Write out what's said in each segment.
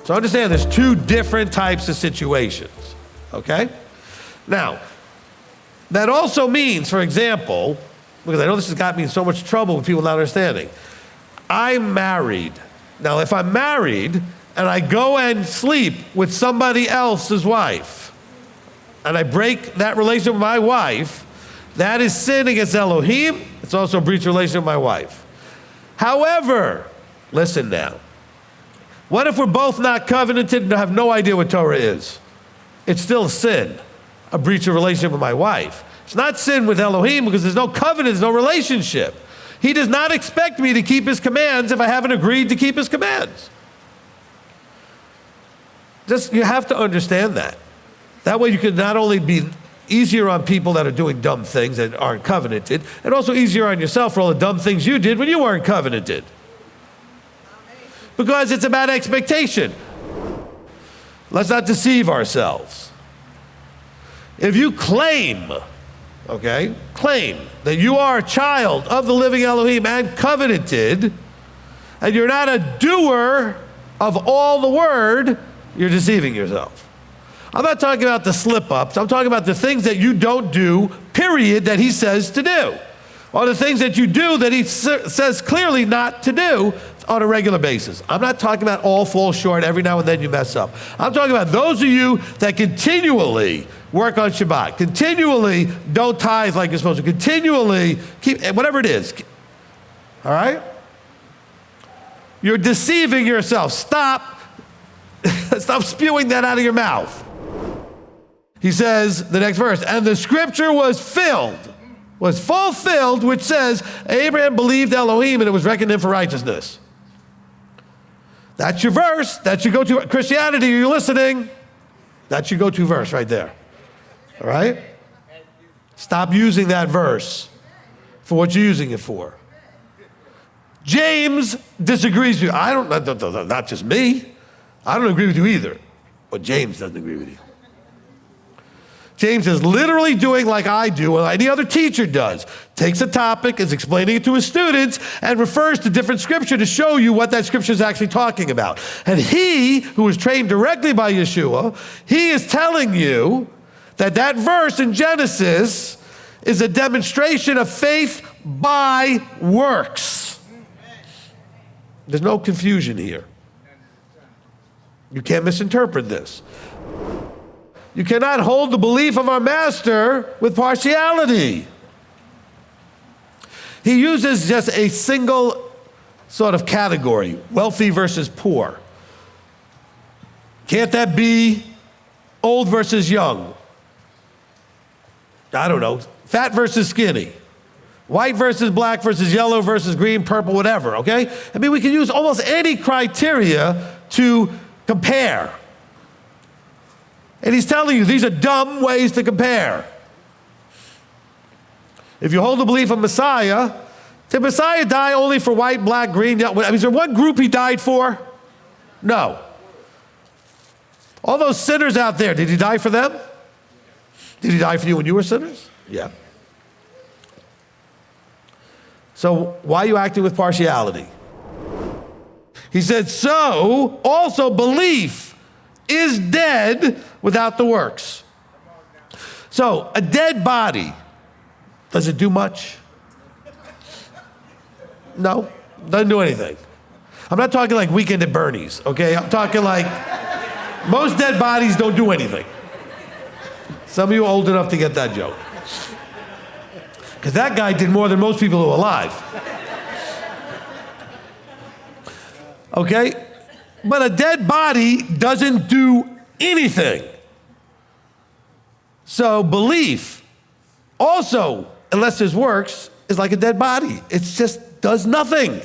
So understand there's two different types of situations, okay? Now, that also means, for example, because I know this has got me in so much trouble with people not understanding, I'm married. Now, if I'm married and I go and sleep with somebody else's wife, and I break that relationship with my wife, that is sin against Elohim. It's also a breach of relationship with my wife. However, listen now. What if we're both not covenanted and have no idea what Torah is? It's still a sin, a breach of relationship with my wife. It's not sin with Elohim because there's no covenant, there's no relationship. He does not expect me to keep his commands if I haven't agreed to keep his commands. You have to understand that. That way you can not only be easier on people that are doing dumb things that aren't covenanted, and also easier on yourself for all the dumb things you did when you weren't covenanted. Because it's about expectation. Let's not deceive ourselves. If you claim that you are a child of the living Elohim and covenanted, and you're not a doer of all the word, you're deceiving yourself. I'm not talking about the slip-ups. I'm talking about the things that you don't do, period, that he says to do. Or the things that you do that he says clearly not to do on a regular basis. I'm not talking about all fall short, every now and then you mess up. I'm talking about those of you that continually work on Shabbat, continually don't tithe like you're supposed to, continually keep, whatever it is. All right? You're deceiving yourself. Stop spewing that out of your mouth. He says, the next verse, and the scripture was fulfilled, which says, Abraham believed Elohim and it was reckoned him for righteousness. That's your verse. That's your go-to. Christianity, are you listening? That's your go-to verse right there. All right? Stop using that verse for what you're using it for. James disagrees with you. Not just me. I don't agree with you either. But James doesn't agree with you. James is literally doing like I do, and any other teacher does. Takes a topic, is explaining it to his students, and refers to different scripture to show you what that scripture is actually talking about. And he, who was trained directly by Yeshua, he is telling you that that verse in Genesis is a demonstration of faith by works. There's no confusion here. You can't misinterpret this. You cannot hold the belief of our master with partiality. He uses just a single sort of category, wealthy versus poor. Can't that be old versus young? I don't know, fat versus skinny, white versus black versus yellow versus green, purple, whatever, okay? I mean, we can use almost any criteria to compare. And he's telling you these are dumb ways to compare. If you hold the belief of Messiah, did Messiah die only for white, black, green, yellow? I mean, is there one group he died for? No. All those sinners out there, did he die for them? Did he die for you when you were sinners? Yeah. So why are you acting with partiality? He said, so also belief is dead without the works. So a dead body, does it do much? No, doesn't do anything. I'm not talking like Weekend at Bernie's, okay? I'm talking like most dead bodies don't do anything. Some of you are old enough to get that joke. Because that guy did more than most people who are alive. Okay? But a dead body doesn't do anything. So belief also, unless there's works, is like a dead body. It just does nothing.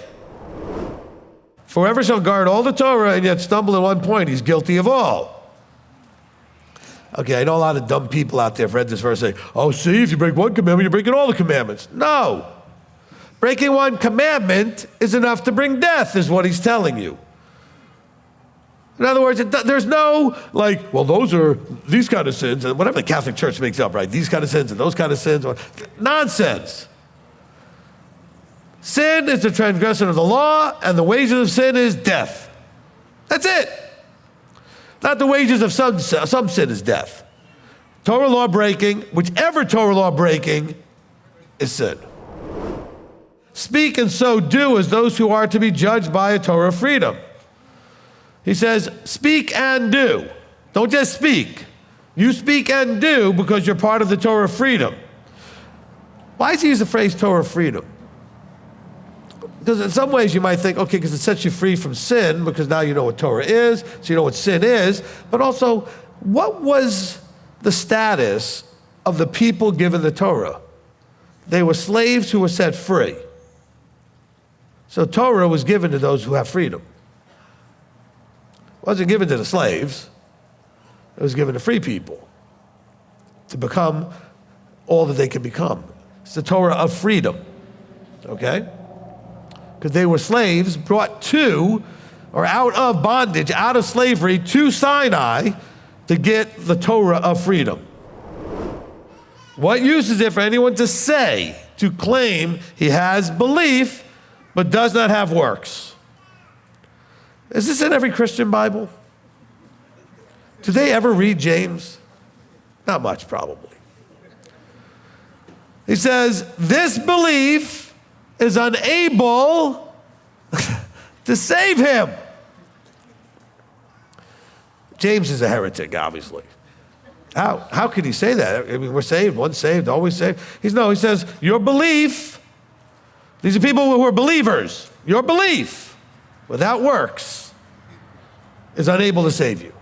Forever shall guard all the Torah and yet stumble at one point. He's guilty of all. Okay, I know a lot of dumb people out there have read this verse and say, oh, see, if you break one commandment, you're breaking all the commandments. No. Breaking one commandment is enough to bring death, is what he's telling you. In other words, there's no, like, well, those are these kind of sins, and whatever the Catholic Church makes up, right? These kind of sins and those kind of sins. Nonsense. Sin is the transgression of the law, and the wages of sin is death. That's it. Not the wages of some sin is death. Torah law breaking, whichever Torah law breaking, is sin. Speak and so do as those who are to be judged by a Torah of freedom. He says, speak and do. Don't just speak. You speak and do because you're part of the Torah of freedom. Why does he use the phrase Torah of freedom? Because in some ways you might think, okay, because it sets you free from sin, because now you know what Torah is, so you know what sin is. But also, what was the status of the people given the Torah? They were slaves who were set free. So Torah was given to those who have freedom. It wasn't given to the slaves. It was given to free people to become all that they could become. It's the Torah of freedom, okay? Because they were slaves brought to, or out of bondage, out of slavery to Sinai to get the Torah of freedom. What use is it for anyone to say, to claim he has belief, but does not have works? Is this in every Christian Bible? Do they ever read James? Not much, probably. He says, this belief is unable to save him. James is a heretic, obviously. How could he say that? I mean, we're saved, once saved, always saved. He says, your belief, these are people who are believers. Your belief, without works, is unable to save you.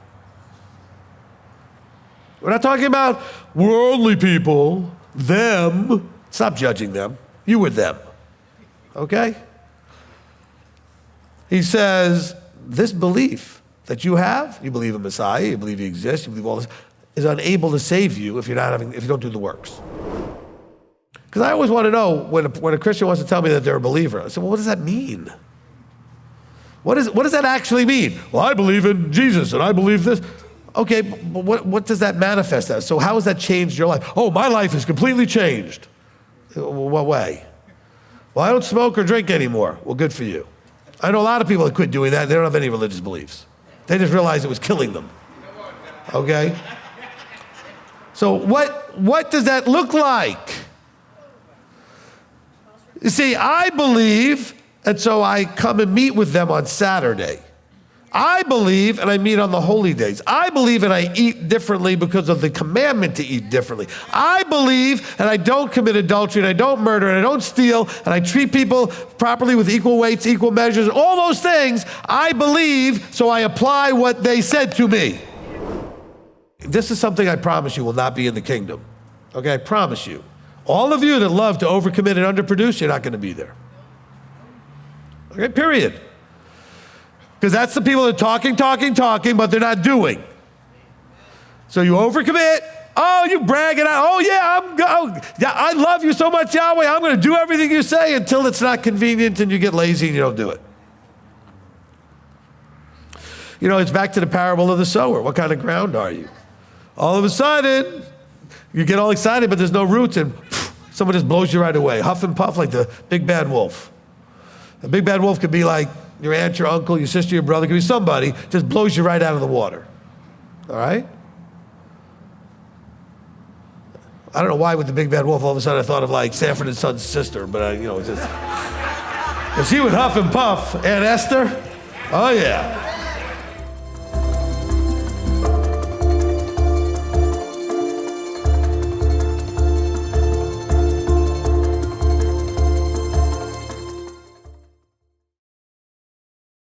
We're not talking about worldly people, them. Stop judging them. You were them. Okay? He says, this belief that you have, you believe in Messiah, you believe he exists, you believe all this, is unable to save you if you don't do the works. Because I always want to know when a Christian wants to tell me that they're a believer. I say, well, what does that mean? What does that actually mean? Well, I believe in Jesus and I believe this. Okay, but what does that manifest as? So how has that changed your life? Oh, my life is completely changed. What way? Well, I don't smoke or drink anymore. Well, good for you. I know a lot of people that quit doing that. They don't have any religious beliefs. They just realized it was killing them. Okay? So what does that look like? You see, I believe, and so I come and meet with them on Saturday. I believe, and I meet on the holy days. I believe and I eat differently because of the commandment to eat differently. I believe and I don't commit adultery and I don't murder and I don't steal and I treat people properly with equal weights, equal measures, all those things. I believe, so I apply what they said to me. This is something I promise you will not be in the kingdom. Okay, I promise you. All of you that love to overcommit and underproduce, you're not going to be there. Okay, period. Because that's the people that are talking, but they're not doing. So you overcommit. Oh, you bragging out. Oh, yeah, I love you so much, Yahweh. I'm going to do everything you say until it's not convenient and you get lazy and you don't do it. You know, it's back to the parable of the sower. What kind of ground are you? All of a sudden, you get all excited, but there's no roots, and someone just blows you right away. Huff and puff like the big bad wolf. The big bad wolf could be like your aunt, your uncle, your sister, your brother, could be somebody, just blows you right out of the water. All right? I don't know why with the big bad wolf, all of a sudden I thought of like Sanford and Son's sister, but it's just, if she would huff and puff, Aunt Esther, oh yeah.